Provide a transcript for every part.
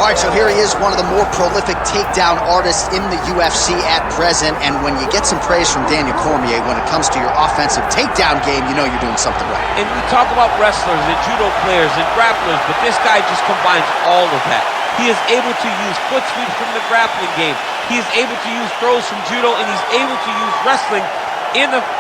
All right, so here he is, one of the more prolific takedown artists in the UFC at present. And when you get some praise from Daniel Cormier when it comes to your offensive takedown game, you know you're doing something right. And we talk about wrestlers and judo players and grapplers, but this guy just combines all of that. He is able to use foot sweeps from the grappling game. He is able to use throws from judo, and he's able to use wrestling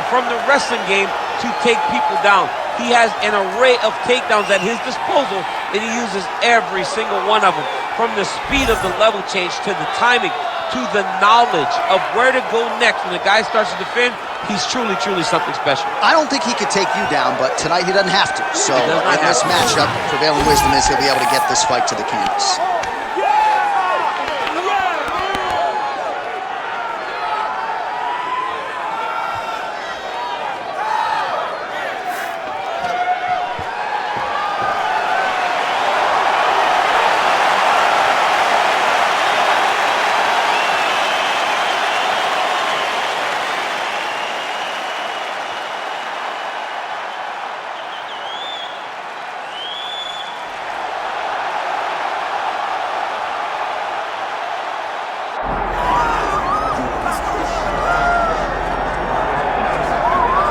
from the wrestling game to take people down. He has an array of takedowns at his disposal, and he uses every single one of them. From the speed of the level change, to the timing, to the knowledge of where to go next when the guy starts to defend, he's truly, truly something special. I don't think he could take you down, but tonight he doesn't have to. So in this matchup, prevailing wisdom is he'll be able to get this fight to the canvas.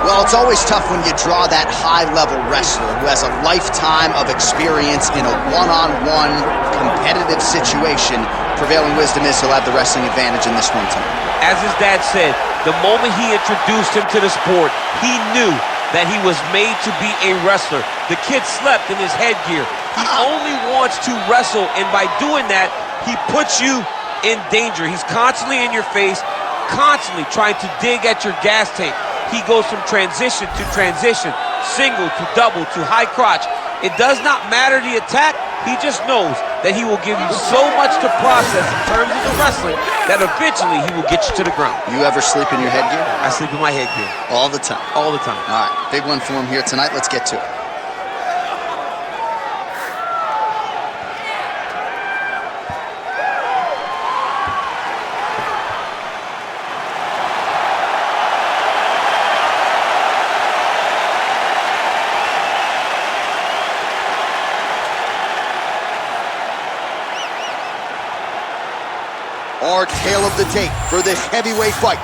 Well, it's always tough when you draw that high-level wrestler who has a lifetime of experience in a one-on-one competitive situation. Prevailing wisdom is he'll have the wrestling advantage in this one tonight. As his dad said, the moment he introduced him to the sport, he knew that he was made to be a wrestler. The kid slept in his headgear. He only wants to wrestle, and by doing that, he puts you in danger. He's constantly in your face, constantly trying to dig at your gas tank. He goes from transition to transition, single to double to high crotch. It does not matter the attack. He just knows that he will give you so much to process in terms of the wrestling that eventually he will get you to the ground. You ever sleep in your headgear? I sleep in my headgear. All the time? All the time. All right, big one for him here tonight. Let's get to it. Our tale of the tape for this heavyweight fight.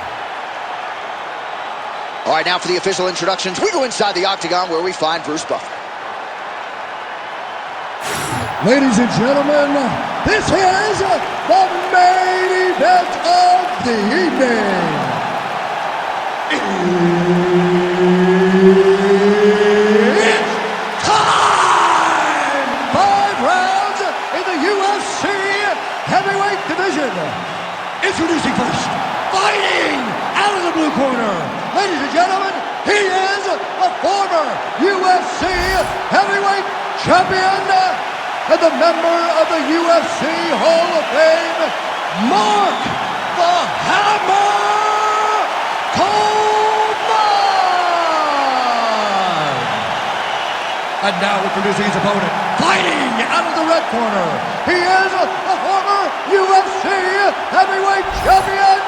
All right, now for the official introductions, we go inside the octagon where we find Bruce Buffer. Ladies and gentlemen, this is the main event of the evening. It's time! 5 rounds in the UFC heavyweight division. Introducing first, fighting out of the blue corner. Ladies and gentlemen, he is a former UFC heavyweight champion and the member of the UFC Hall of Fame, Mark the Hammer Coleman. And now introducing his opponent, fighting out of the red corner. He is a former UFC heavyweight champion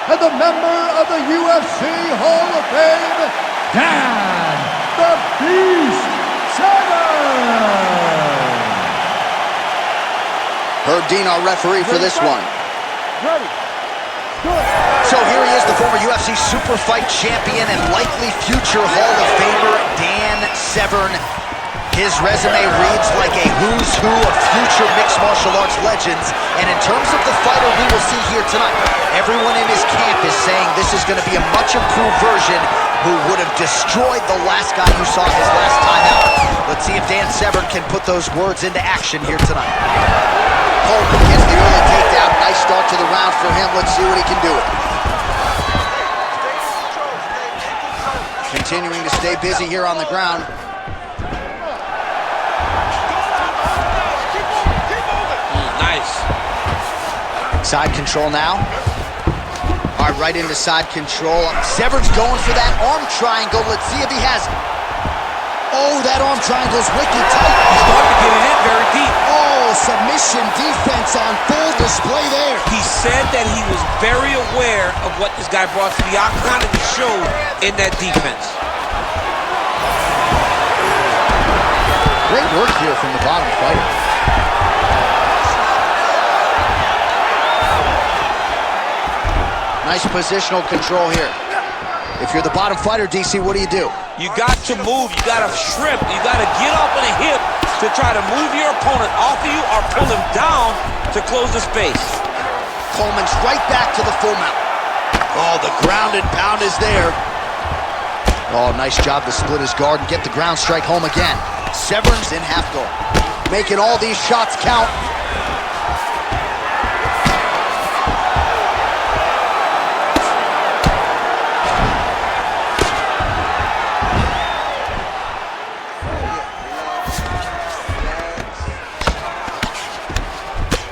and the member of the UFC Hall of Fame, Dan the Beast Severn. Herb Dean, our referee for this one. Ready. Good. So here he is, the former UFC super fight champion and likely future Hall of Famer, Dan Severn. His resume reads like a who's who of future mixed martial arts legends. And in terms of the fighter we will see here tonight, everyone in his camp is saying this is going to be a much improved version who would have destroyed the last guy you saw his last time out. Let's see if Dan Severn can put those words into action here tonight. Coleman gets the early takedown. Nice start to the round for him. Let's see what he can do with it. Continuing to stay busy here on the ground. Side control now. All right, right into side control. Severn's going for that arm triangle. Let's see if he has it. Oh, that arm triangle's wicked tight. He's starting to get it in very deep. Oh, submission defense on full display there. He said that he was very aware of what this guy brought to the octagon, and he showed in that defense. Great work here from the bottom fighter. Nice positional control here. If you're the bottom fighter, DC, what do? You got to move, you got to shrimp, you got to get up on a hip to try to move your opponent off of you or pull him down to close the space. Coleman's right back to the full mount. Oh, the ground and pound is there. Oh, nice job to split his guard and get the ground strike home again. Severn's in half guard, making all these shots count.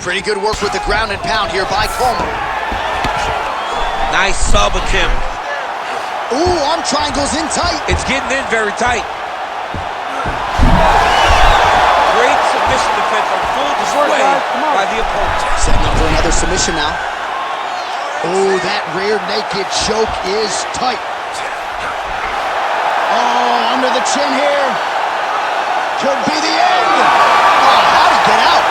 Pretty good work with the ground and pound here by Coleman. Nice sub attempt. Ooh, arm triangles in tight. It's getting in very tight. Great submission defense on full display by the opponent. Setting up for another submission now. Oh, that rear naked choke is tight. Oh, under the chin here. Could be the end. Oh, how'd he get out?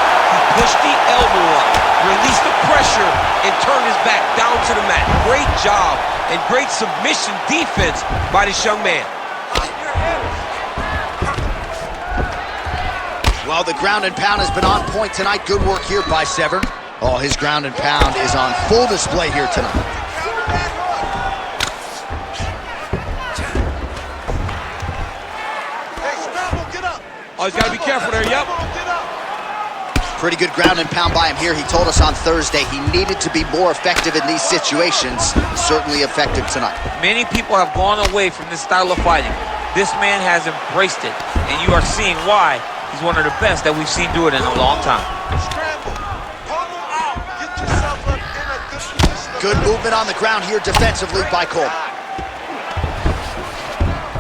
Push the elbow up, release the pressure, and turn his back down to the mat. Great job and great submission defense by this young man. Well, the ground and pound has been on point tonight. Good work here by Severn. Oh, his ground and pound is on full display here tonight. Oh, he's got to be careful there, yep. Pretty good ground and pound by him here. He told us on Thursday he needed to be more effective in these situations. Certainly effective tonight. Many people have gone away from this style of fighting. This man has embraced it, and you are seeing why he's one of the best that we've seen do it in a long time. Good movement on the ground here defensively by Coleman.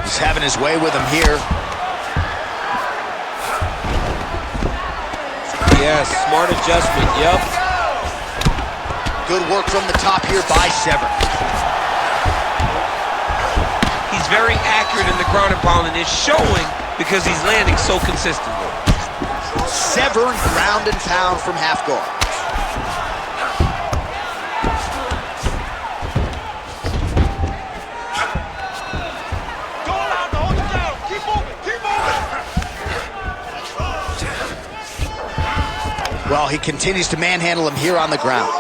He's having his way with him here. Yes, smart adjustment, yep. Good work from the top here by Severn. He's very accurate in the ground and pound, and it's showing because he's landing so consistently. Severn ground and pound from half guard. Well, he continues to manhandle him here on the ground.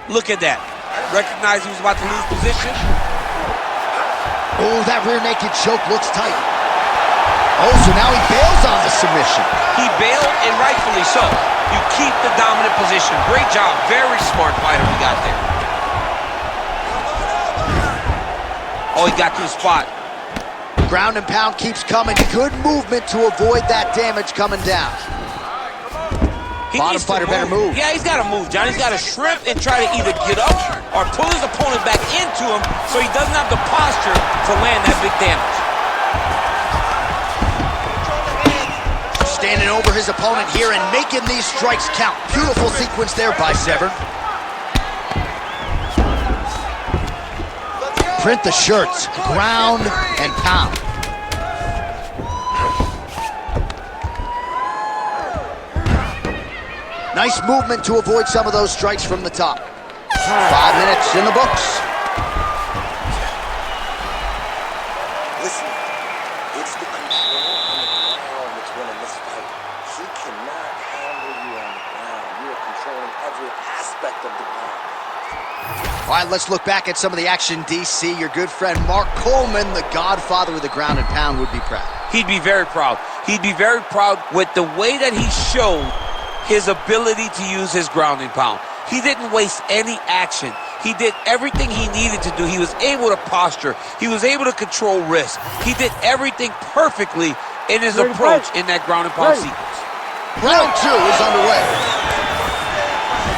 Look at that. Recognize he was about to lose position. Oh, that rear naked choke looks tight. Oh, so now he bails on the submission. He bailed, and rightfully so. You keep the dominant position. Great job. Very smart fighter we got there. Oh, he got to the spot. Ground and pound keeps coming. Good movement to avoid that damage coming down. Bottom fighter better move. Yeah, he's got to move, John. He's got to shrimp and try to either get up or pull his opponent back into him so he doesn't have the posture to land that big damage. Standing over his opponent here and making these strikes count. Beautiful sequence there by Severn. Print the shirts. Ground and pound. Nice movement to avoid some of those strikes from the top. 5 minutes in the books. Listen, it's the control on the ground that's winning this fight. He cannot handle you on the ground. You are controlling every aspect of the ground. All right, let's look back at some of the action, DC. Your good friend Mark Coleman, the godfather of the ground and pound, would be proud. He'd be very proud. He'd be very proud with the way that he showed his ability to use his ground and pound. He didn't waste any action. He did everything he needed to do. He was able to posture. He was able to control risk. He did everything perfectly in his approach in that ground and pound sequence. Round 2 is underway.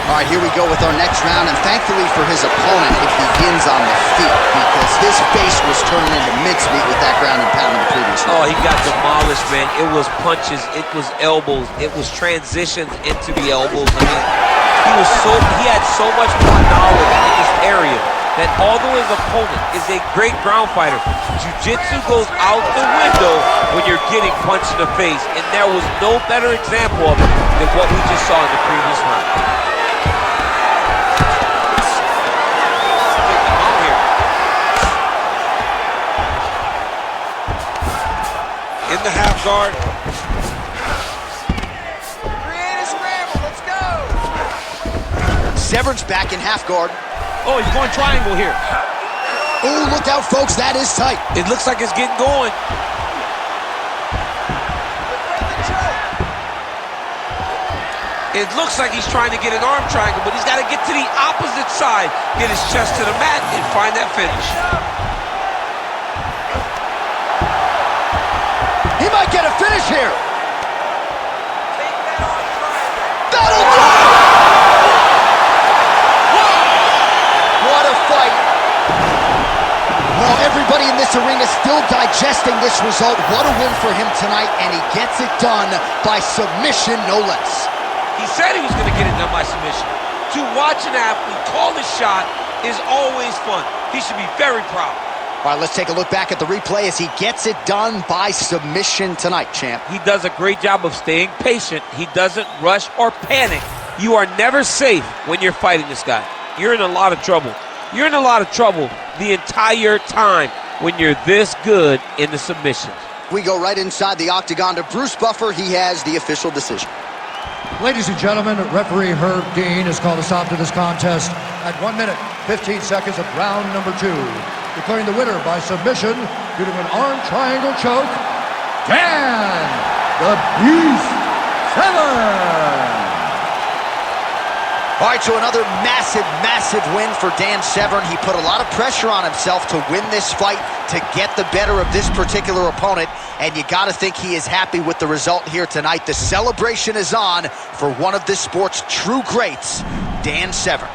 All right, here we go with our next round, and thankfully for his opponent, it begins on the feet because his face was turning into mincemeat with that ground and pound in the previous round. Oh, he got demolished, man. It was punches, it was elbows, it was transitions into the elbows. I mean, he had so much more knowledge in this area that although his opponent is a great ground fighter, jiu-jitsu goes out the window when you're getting punched in the face, and there was no better example of it than what we just saw in the previous round. In the half guard. Create a scramble. Let's go. Severn's back in half guard. Oh, he's going triangle here. Oh, look out, folks. That is tight. It looks like it's getting going. It looks like he's trying to get an arm triangle, but he's got to get to the opposite side, get his chest to the mat, and find that finish. He might get a finish here. Take that arm triangle. That'll do it! What a fight. Well, everybody in this arena still digesting this result. What a win for him tonight, and he gets it done by submission, no less. He said he was going to get it done by submission. To watch an athlete call the shot is always fun. He should be very proud. All right, let's take a look back at the replay as he gets it done by submission tonight, champ. He does a great job of staying patient. He doesn't rush or panic. You are never safe when you're fighting this guy. You're in a lot of trouble. You're in a lot of trouble the entire time when you're this good in the submissions. We go right inside the octagon to Bruce Buffer. He has the official decision. Ladies and gentlemen, referee Herb Dean has called a stop to this contest at 1 minute, 15 seconds of round number 2, declaring the winner by submission due to an arm triangle choke, Dan the Beast Severn. All right, so another massive, massive win for Dan Severn. He put a lot of pressure on himself to win this fight, to get the better of this particular opponent, and you got to think he is happy with the result here tonight. The celebration is on for one of this sport's true greats, Dan Severn.